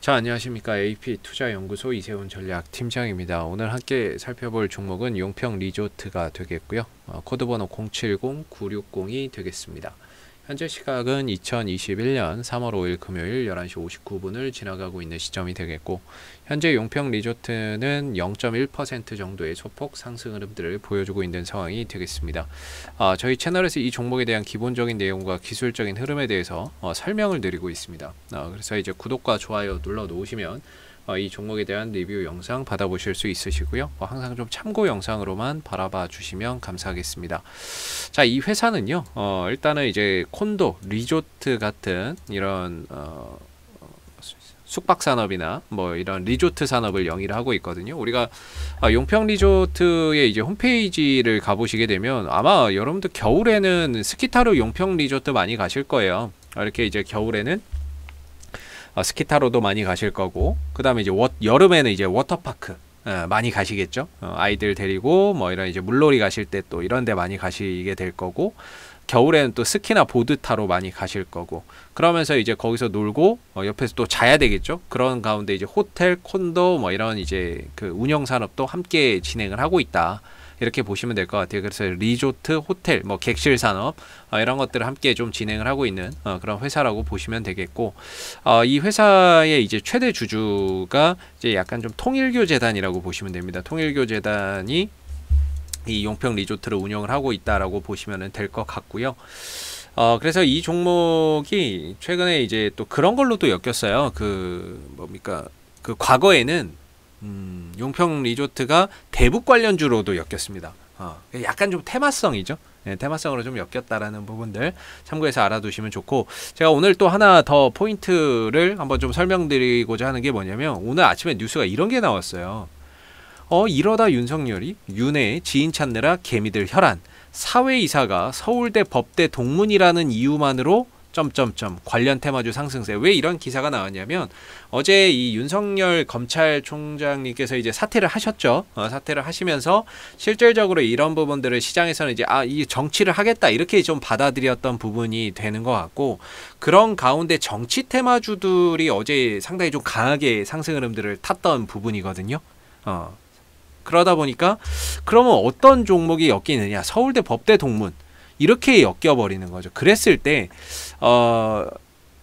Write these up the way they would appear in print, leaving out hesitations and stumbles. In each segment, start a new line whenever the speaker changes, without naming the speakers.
자, 안녕하십니까. AP투자연구소 이세훈 전략팀장입니다. 오늘 함께 살펴볼 종목은 용평 리조트가 되겠고요. 코드번호 070960이 되겠습니다. 현재 시각은 2021년 3월 5일 금요일 11시 59분을 지나가고 있는 시점이 되겠고, 현재 용평 리조트는 0.1% 정도의 소폭 상승 흐름들을 보여주고 있는 상황이 되겠습니다. 저희 채널에서 이 종목에 대한 기본적인 내용과 기술적인 흐름에 대해서 설명을 드리고 있습니다. 그래서 이제 구독과 좋아요 눌러 놓으시면 이 종목에 대한 리뷰 영상 받아보실 수 있으시고요. 항상 좀 참고 영상으로만 바라봐 주시면 감사하겠습니다. 자, 이 회사는요, 일단은 이제 콘도, 리조트 같은 이런 숙박 산업이나 뭐 이런 리조트 산업을 영위를 하고 있거든요. 우리가 용평 리조트의 이제 홈페이지를 가보시게 되면 아마 여러분들 겨울에는 스키 타러 용평 리조트 많이 가실 거예요. 이렇게 이제 겨울에는 스키 타러도 많이 가실 거고, 그 다음에 이제 여름에는 이제 워터파크 많이 가시겠죠. 아이들 데리고 뭐 이런 이제 물놀이 가실 때 또 이런 데 많이 가시게 될 거고, 겨울에는 또 스키나 보드 타러 많이 가실 거고, 그러면서 이제 거기서 놀고 옆에서 또 자야 되겠죠. 그런 가운데 이제 호텔, 콘도 뭐 이런 이제 그 운영 산업도 함께 진행을 하고 있다, 이렇게 보시면 될 것 같아요. 그래서 리조트, 호텔, 뭐 객실 산업 이런 것들을 함께 좀 진행을 하고 있는 그런 회사라고 보시면 되겠고, 이 회사의 이제 최대 주주가 이제 약간 좀 통일교 재단이라고 보시면 됩니다. 통일교 재단이 이 용평 리조트를 운영을 하고 있다라고 보시면 될 것 같고요. 그래서 이 종목이 최근에 이제 또 그런 걸로도 엮였어요. 그 뭡니까? 그 과거에는 용평 리조트가 대북 관련주로도 엮였습니다. 약간 좀 테마성이죠. 네, 테마성으로 좀 엮였다라는 부분들 참고해서 알아두시면 좋고, 제가 오늘 또 하나 더 포인트를 한번 좀 설명드리고자 하는 게 뭐냐면, 오늘 아침에 뉴스가 이런 게 나왔어요. 이러다 윤석열이 윤회 지인 찾느라 개미들 혈안, 사회이사가 서울대 법대 동문이라는 이유만으로 관련 테마주 상승세. 왜 이런 기사가 나왔냐면, 어제 이 윤석열 검찰총장님께서 이제 사퇴를 하셨죠. 사퇴를 하시면서 실질적으로 이런 부분들을 시장에서는 이제 이 정치를 하겠다, 이렇게 좀 받아들였던 부분이 되는 것 같고, 그런 가운데 정치 테마주들이 어제 상당히 좀 강하게 상승 흐름들을 탔던 부분이거든요. 그러다 보니까 그러면 어떤 종목이 엮이느냐? 서울대 법대 동문, 이렇게 엮여버리는 거죠. 그랬을 때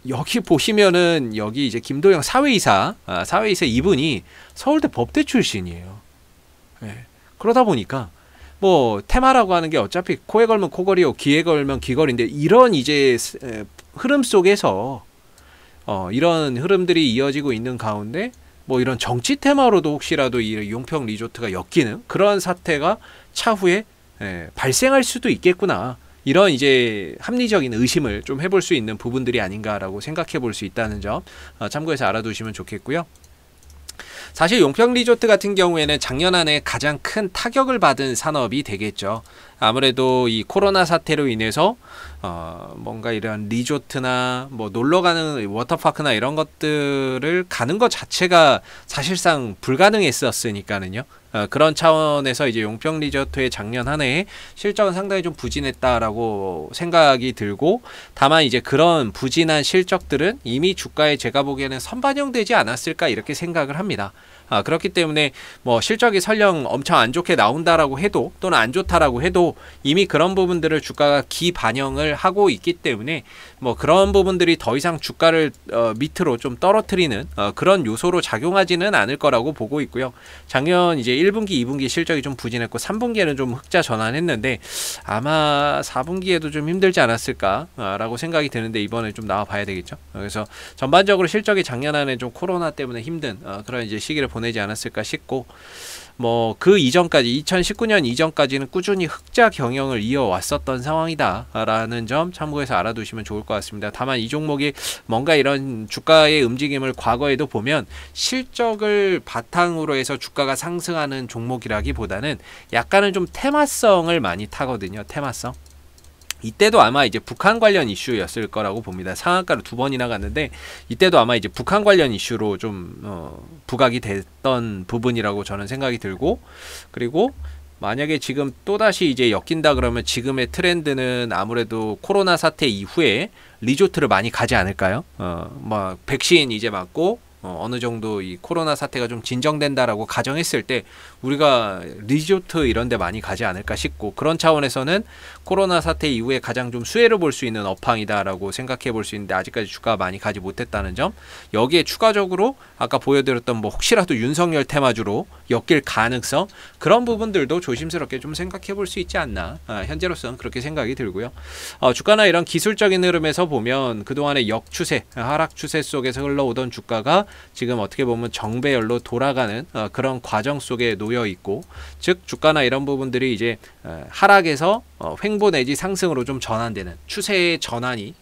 여기 보시면은 여기 이제 김도영 사회이사 이분이 서울대 법대 출신이에요. 네. 그러다 보니까 뭐 테마라고 하는 게 어차피 코에 걸면 코걸이요, 귀에 걸면 귀걸인데, 이런 이제 흐름 속에서 이런 흐름들이 이어지고 있는 가운데 뭐 이런 정치 테마로도 혹시라도 이 용평 리조트가 엮이는 그런 사태가 차후에 발생할 수도 있겠구나, 이런 이제 합리적인 의심을 좀 해볼 수 있는 부분들이 아닌가라고 생각해 볼 수 있다는 점 참고해서 알아두시면 좋겠고요. 사실 용평 리조트 같은 경우에는 작년 안에 가장 큰 타격을 받은 산업이 되겠죠. 아무래도 이 코로나 사태로 인해서 뭔가 이런 리조트나 뭐 놀러가는 워터파크나 이런 것들을 가는 것 자체가 사실상 불가능했었으니까는요. 그런 차원에서 이제 용평 리조트의 작년 한 해에 실적은 상당히 좀 부진했다라고 생각이 들고, 다만 이제 그런 부진한 실적들은 이미 주가에 제가 보기에는 선반영되지 않았을까, 이렇게 생각을 합니다. 그렇기 때문에 뭐 실적이 설령 엄청 안 좋게 나온다라고 해도, 또는 안 좋다라고 해도 이미 그런 부분들을 주가가 기반영을 하고 있기 때문에 뭐 그런 부분들이 더 이상 주가를 밑으로 좀 떨어뜨리는 그런 요소로 작용하지는 않을 거라고 보고 있고요. 작년 이제 1분기, 2분기 실적이 좀 부진했고 3분기에는 좀 흑자 전환했는데, 아마 4분기에도 좀 힘들지 않았을까라고 생각이 드는데, 이번에 좀 나와 봐야 되겠죠. 그래서 전반적으로 실적이 작년 안에 좀 코로나 때문에 힘든 그런 이제 시기를 보내지 않았을까 싶고, 뭐 그 이전까지 2019년 이전까지는 꾸준히 흑자 경영을 이어왔었던 상황이다라는 점 참고해서 알아두시면 좋을 것 같습니다. 다만 이 종목이 뭔가 이런 주가의 움직임을 과거에도 보면 실적을 바탕으로 해서 주가가 상승하는 종목이라기보다는 약간은 좀 테마성을 많이 타거든요. 테마성. 이때도 아마 이제 북한 관련 이슈였을 거라고 봅니다. 상한가를 2번이나 갔는데, 이때도 아마 이제 북한 관련 이슈로 좀 부각이 됐던 부분이라고 저는 생각이 들고, 그리고 만약에 지금 또다시 이제 엮인다 그러면 지금의 트렌드는 아무래도 코로나 사태 이후에 리조트를 많이 가지 않을까요? 뭐 백신 이제 맞고 어느 정도 이 코로나 사태가 좀 진정된다라고 가정했을 때 우리가 리조트 이런 데 많이 가지 않을까 싶고, 그런 차원에서는 코로나 사태 이후에 가장 좀 수혜를 볼 수 있는 업황이다라고 생각해 볼 수 있는데, 아직까지 주가가 많이 가지 못했다는 점, 여기에 추가적으로 아까 보여드렸던 뭐 혹시라도 윤석열 테마주로 엮일 가능성, 그런 부분들도 조심스럽게 좀 생각해 볼 수 있지 않나, 현재로서는 그렇게 생각이 들고요. 주가나 이런 기술적인 흐름에서 보면 그동안의 역추세, 하락 추세 속에서 흘러오던 주가가 지금 어떻게 보면 정배열로 돌아가는 그런 과정 속에 놓여 있고, 즉 주가나 이런 부분들이 이제 하락에서 횡보 내지 상승으로 좀 전환되는 추세의 전환이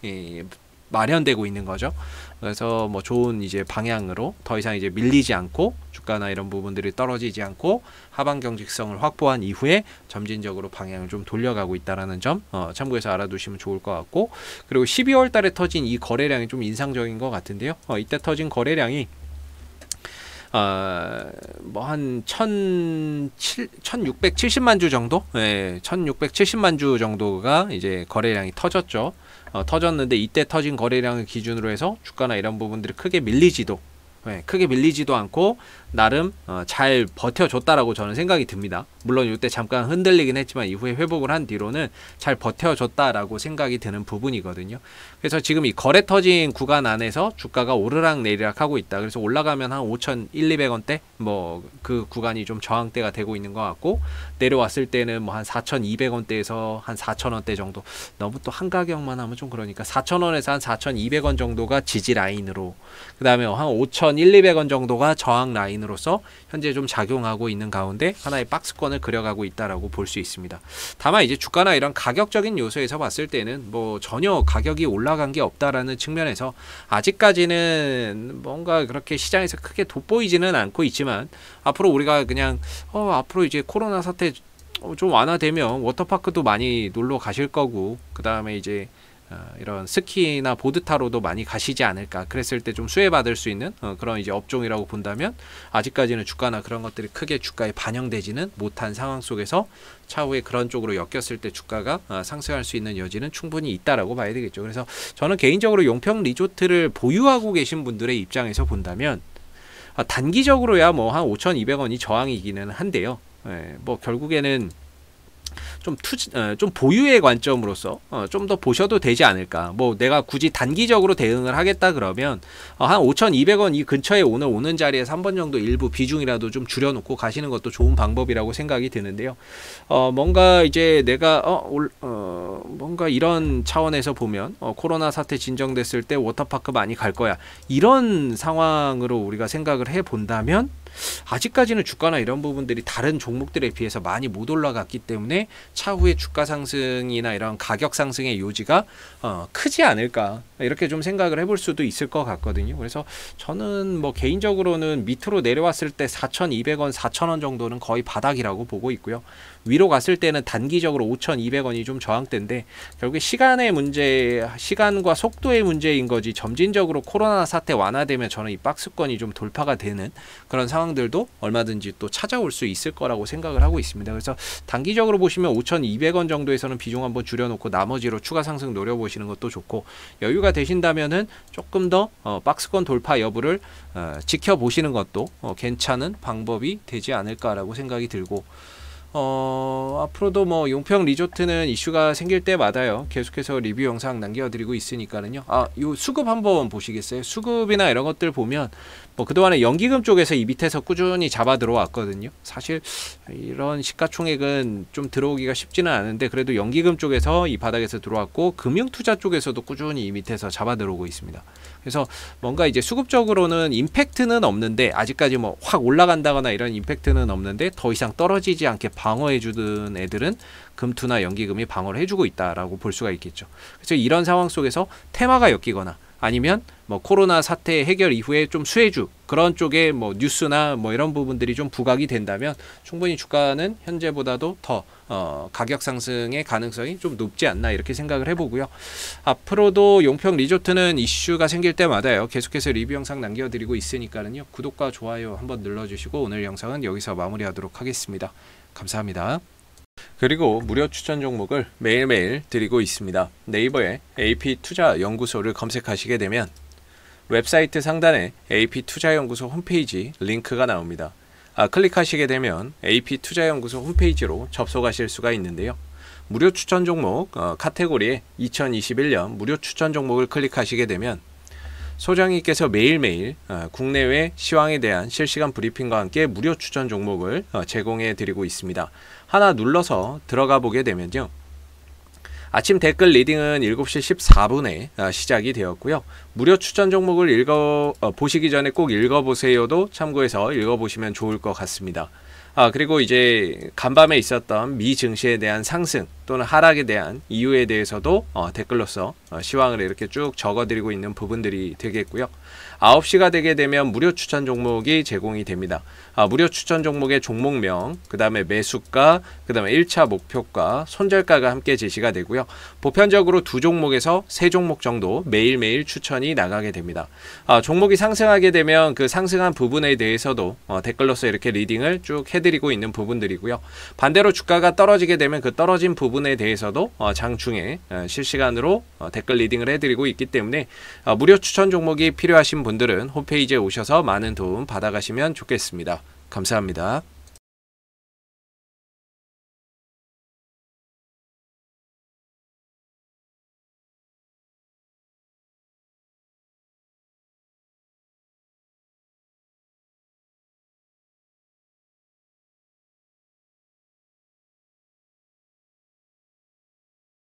마련되고 있는 거죠. 그래서 뭐 좋은 이제 방향으로 더 이상 이제 밀리지 않고 주가나 이런 부분들이 떨어지지 않고 하방 경직성을 확보한 이후에 점진적으로 방향을 좀 돌려가고 있다라는 점 참고해서 알아두시면 좋을 것 같고, 그리고 12월 달에 터진 이 거래량이 좀 인상적인 것 같은데요. 이때 터진 거래량이 뭐 한 1670만 주 정도? 네, 1670만 주 정도가 이제 거래량이 터졌죠. 터졌는데 이때 터진 거래량을 기준으로 해서 주가나 이런 부분들이 크게 밀리지도 않고 나름 잘 버텨줬다라고 저는 생각이 듭니다. 물론 이때 잠깐 흔들리긴 했지만 이후에 회복을 한 뒤로는 잘 버텨줬다라고 생각이 드는 부분이거든요. 그래서 지금 이 거래 터진 구간 안에서 주가가 오르락 내리락 하고 있다. 그래서 올라가면 한 5,100~200원대 뭐 그 구간이 좀 저항대가 되고 있는 것 같고, 내려왔을 때는 뭐 한 4,200원대에서 한 4,000원대 정도, 너무 또 한 가격만 하면 좀 그러니까 4,000원에서 한 4,200원 정도가 지지 라인으로, 그 다음에 한 5,100~200원 정도가 저항 라인으로서 현재 좀 작용하고 있는 가운데 하나의 박스권을 그려가고 있다라고 볼 수 있습니다. 다만 이제 주가나 이런 가격적인 요소에서 봤을 때는 뭐 전혀 가격이 올라간 게 없다라는 측면에서 아직까지는 뭔가 그렇게 시장에서 크게 돋보이지는 않고 있지만, 앞으로 우리가 그냥 앞으로 이제 코로나 사태 좀 완화되면 워터파크도 많이 놀러 가실 거고, 그 다음에 이제 이런 스키나 보드 타러도 많이 가시지 않을까. 그랬을 때 좀 수혜받을 수 있는 그런 이제 업종이라고 본다면, 아직까지는 주가나 그런 것들이 크게 주가에 반영되지는 못한 상황 속에서 차후에 그런 쪽으로 엮였을 때 주가가 상승할 수 있는 여지는 충분히 있다라고 봐야 되겠죠. 그래서 저는 개인적으로 용평 리조트를 보유하고 계신 분들의 입장에서 본다면 단기적으로야 뭐 한 5,200원이 저항이기는 한데요. 뭐 결국에는 좀 보유의 관점으로서 좀 더 보셔도 되지 않을까. 뭐 내가 굳이 단기적으로 대응을 하겠다 그러면 한 5,200원 이 근처에 오는 자리에서 한 번 정도 일부 비중이라도 좀 줄여놓고 가시는 것도 좋은 방법이라고 생각이 드는데요. 뭔가 이제 내가 뭔가 이런 차원에서 보면 코로나 사태 진정됐을 때 워터파크 많이 갈 거야, 이런 상황으로 우리가 생각을 해 본다면 아직까지는 주가나 이런 부분들이 다른 종목들에 비해서 많이 못 올라갔기 때문에 차후에 주가 상승이나 이런 가격 상승의 요지가 크지 않을까, 이렇게 좀 생각을 해볼 수도 있을 것 같거든요. 그래서 저는 뭐 개인적으로는 밑으로 내려왔을 때 4,200원, 4,000원 정도는 거의 바닥이라고 보고 있고요. 위로 갔을 때는 단기적으로 5,200원이 좀 저항대인데, 결국에 시간의 문제, 시간과 속도의 문제인 거지 점진적으로 코로나 사태 완화되면 저는 이 박스권이 좀 돌파가 되는 그런 상황들도 얼마든지 또 찾아올 수 있을 거라고 생각을 하고 있습니다. 그래서 단기적으로 보시면 5,200원 정도에서는 비중 한번 줄여놓고 나머지로 추가 상승 노려보시는 것도 좋고, 여유가 되신다면은 조금 더 박스권 돌파 여부를 지켜보시는 것도 괜찮은 방법이 되지 않을까라고 생각이 들고, 앞으로도 뭐 용평 리조트는 이슈가 생길 때마다요 계속해서 리뷰 영상 남겨드리고 있으니까는요. 요 수급 한번 보시겠어요? 수급이나 이런 것들 보면 뭐 그동안에 연기금 쪽에서 이 밑에서 꾸준히 잡아 들어왔거든요. 사실 이런 시가총액은 좀 들어오기가 쉽지는 않은데, 그래도 연기금 쪽에서 이 바닥에서 들어왔고 금융투자 쪽에서도 꾸준히 이 밑에서 잡아 들어오고 있습니다. 그래서 뭔가 이제 수급적으로는 임팩트는 없는데, 아직까지 뭐 확 올라간다거나 이런 임팩트는 없는데, 더 이상 떨어지지 않게 방어해 주던 애들은 금투나 연기금이 방어를 해주고 있다라고 볼 수가 있겠죠. 그래서 이런 상황 속에서 테마가 엮이거나 아니면 뭐 코로나 사태 해결 이후에 좀 수혜주 그런 쪽에 뭐 뉴스나 뭐 이런 부분들이 좀 부각이 된다면 충분히 주가는 현재보다도 더 가격 상승의 가능성이 좀 높지 않나, 이렇게 생각을 해보고요. 앞으로도 용평 리조트는 이슈가 생길 때마다요 계속해서 리뷰 영상 남겨드리고 있으니까는요, 구독과 좋아요 한번 눌러주시고 오늘 영상은 여기서 마무리하도록 하겠습니다. 감사합니다. 그리고 무료 추천 종목을 매일매일 드리고 있습니다. 네이버에 AP투자연구소를 검색하시게 되면 웹사이트 상단에 AP투자연구소 홈페이지 링크가 나옵니다. 클릭하시게 되면 AP투자연구소 홈페이지로 접속하실 수가 있는데요. 무료 추천 종목 카테고리에 2021년 무료 추천 종목을 클릭하시게 되면 소장님께서 매일매일 국내외 시황에 대한 실시간 브리핑과 함께 무료 추천 종목을 제공해 드리고 있습니다. 하나 눌러서 들어가 보게 되면요. 아침 댓글 리딩은 7시 14분에 시작이 되었고요. 무료 추천 종목을 보시기 전에 꼭 읽어보세요도 참고해서 읽어보시면 좋을 것 같습니다. 그리고 이제 간밤에 있었던 미 증시에 대한 상승 또는 하락에 대한 이유에 대해서도 댓글로서 시황을 이렇게 쭉 적어드리고 있는 부분들이 되겠고요. 9시가 되게 되면 무료 추천 종목이 제공이 됩니다. 무료 추천 종목의 종목명, 그 다음에 매수가, 그 다음에 1차 목표가, 손절가가 함께 제시가 되고요. 보편적으로 2종목에서 3종목 정도 매일매일 추천이 나가게 됩니다. 종목이 상승하게 되면 그 상승한 부분에 대해서도 댓글로서 이렇게 리딩을 쭉 해드리고 있는 부분들이고요. 반대로 주가가 떨어지게 되면 그 떨어진 부분에 대해서도 장중에 실시간으로 댓글 리딩을 해드리고 있기 때문에 무료 추천 종목이 필요하신 분들은 홈페이지에 오셔서 많은 도움 받아가시면 좋겠습니다. 감사합니다.